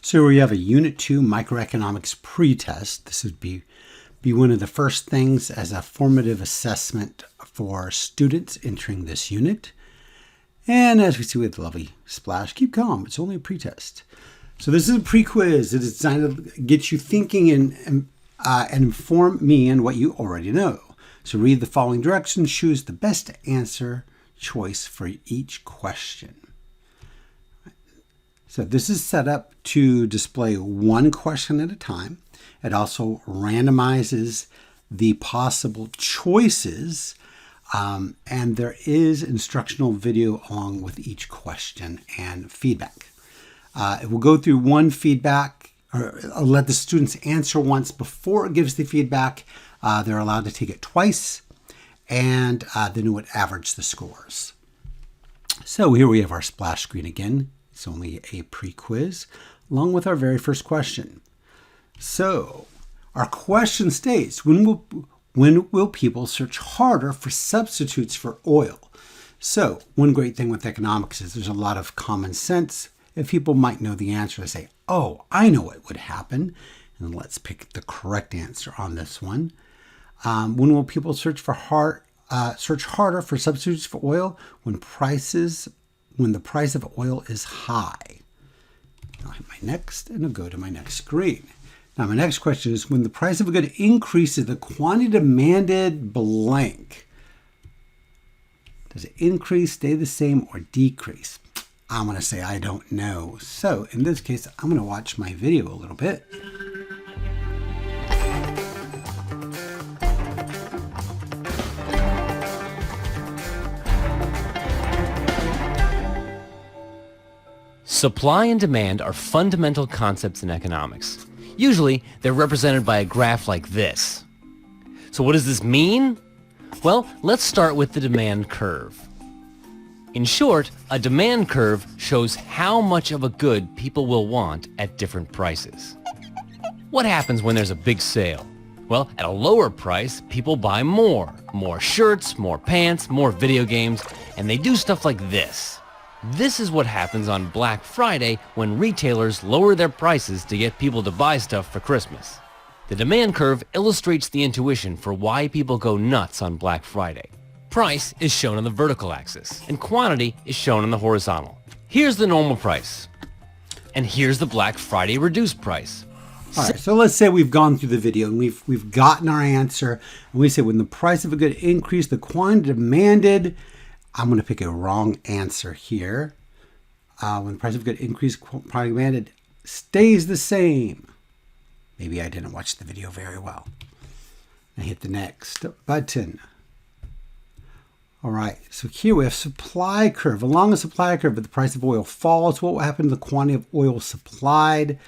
So we have a Unit 2 Microeconomics pretest. This would be one of the first things as a formative assessment for students entering this unit. And as we see with the lovely splash, keep calm, it's only a pretest. So this is a pre-quiz. It is designed to get you thinking and inform me on what you already know. So read the following directions, choose the best answer choice for each question. So this is set up to display one question at a time. It also randomizes the possible choices, and there is instructional video along with each question and feedback. It will go through one feedback, or let the students answer once before it gives the feedback. They're allowed to take it twice, and then it would average the scores. So here we have our splash screen again. It's only a pre-quiz, along with our very first question. So our question states, when will people search harder for substitutes for oil? So one great thing with economics is there's a lot of common sense. If people might know the answer, they say, oh, I know what would happen. And let's pick the correct answer on this one. When will people search harder for substitutes for oil? When the price of oil is high. I'll hit my next and I'll go to my next screen. Now my next question is, when the price of a good increases, the quantity demanded blank. Does it increase, stay the same, or decrease? I'm going to say I don't know. So in this case, I'm going to watch my video a little bit. Supply and demand are fundamental concepts in economics. Usually, they're represented by a graph like this. So what does this mean? Well, let's start with the demand curve. In short, a demand curve shows how much of a good people will want at different prices. What happens when there's a big sale? Well, at a lower price, people buy more. More shirts, more pants, more video games, and they do stuff like this. This is what happens on Black Friday when retailers lower their prices to get people to buy stuff for Christmas. The demand curve illustrates the intuition for why people go nuts on Black Friday. Price is shown on the vertical axis, and quantity is shown on the horizontal. Here's the normal price, and here's the Black Friday reduced price. All right, so let's say we've gone through the video and we've gotten our answer, and we say when the price of a good increase, the quantity demanded. I'm going to pick a wrong answer here. When the price of a good increase, quantity demanded stays the same. Maybe I didn't watch the video very well. I hit the next button. All right, so here we have supply curve. Along the supply curve, but the price of oil falls, what will happen to the quantity of oil supplied?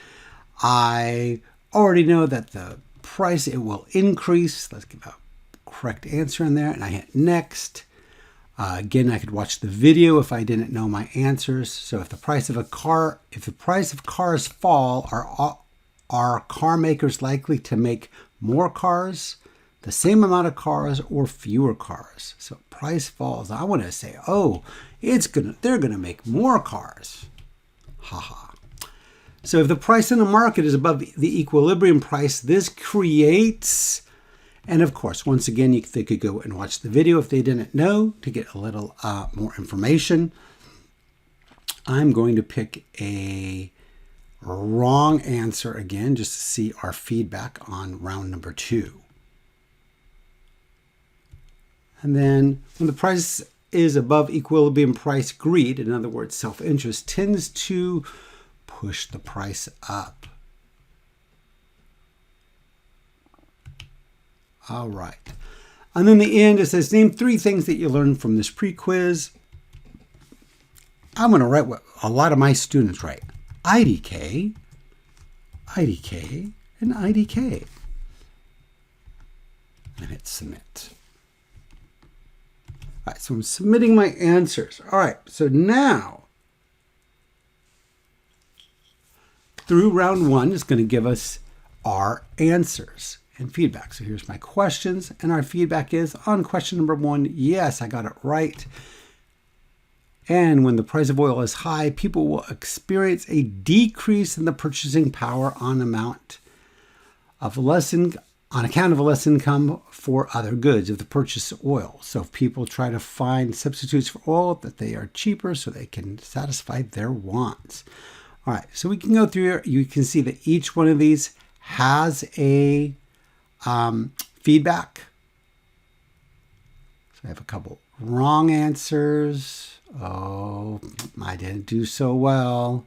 I already know that the price, it will increase. Let's give a correct answer in there, and I hit next. Again, I could watch the video if I didn't know my answers. So if the price of cars fall, are car makers likely to make more cars, the same amount of cars, or fewer cars? So price falls. I want to say, oh, they're gonna make more cars. Haha. So if the price in the market is above the equilibrium price, this creates. And of course, once again, they could go and watch the video if they didn't know to get a little more information. I'm going to pick a wrong answer again, just to see our feedback on round number 2. And then when the price is above equilibrium price, greed, in other words, self-interest, tends to push the price up. All right. And then the end, it says, name 3 things that you learned from this pre-quiz. I'm going to write what a lot of my students write. IDK, IDK, and IDK. And hit submit. All right, so I'm submitting my answers. All right, so now, through round 1 is going to give us our answers and feedback. So here's my questions, and our feedback is on question number 1, yes, I got it right. And when the price of oil is high, people will experience a decrease in the purchasing power on account of less income for other goods of the purchased oil. So if people try to find substitutes for oil, that they are cheaper so they can satisfy their wants. All right, so we can go through here. You can see that each one of these has a feedback. So I have a couple wrong answers. Oh, I didn't do so well.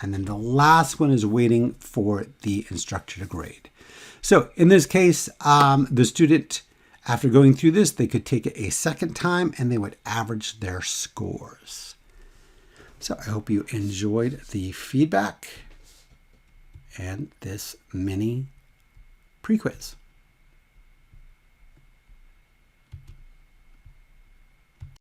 And then the last one is waiting for the instructor to grade. So in this case, the student, after going through this, they could take it a second time and they would average their scores. So I hope you enjoyed the feedback and this mini pre-quiz.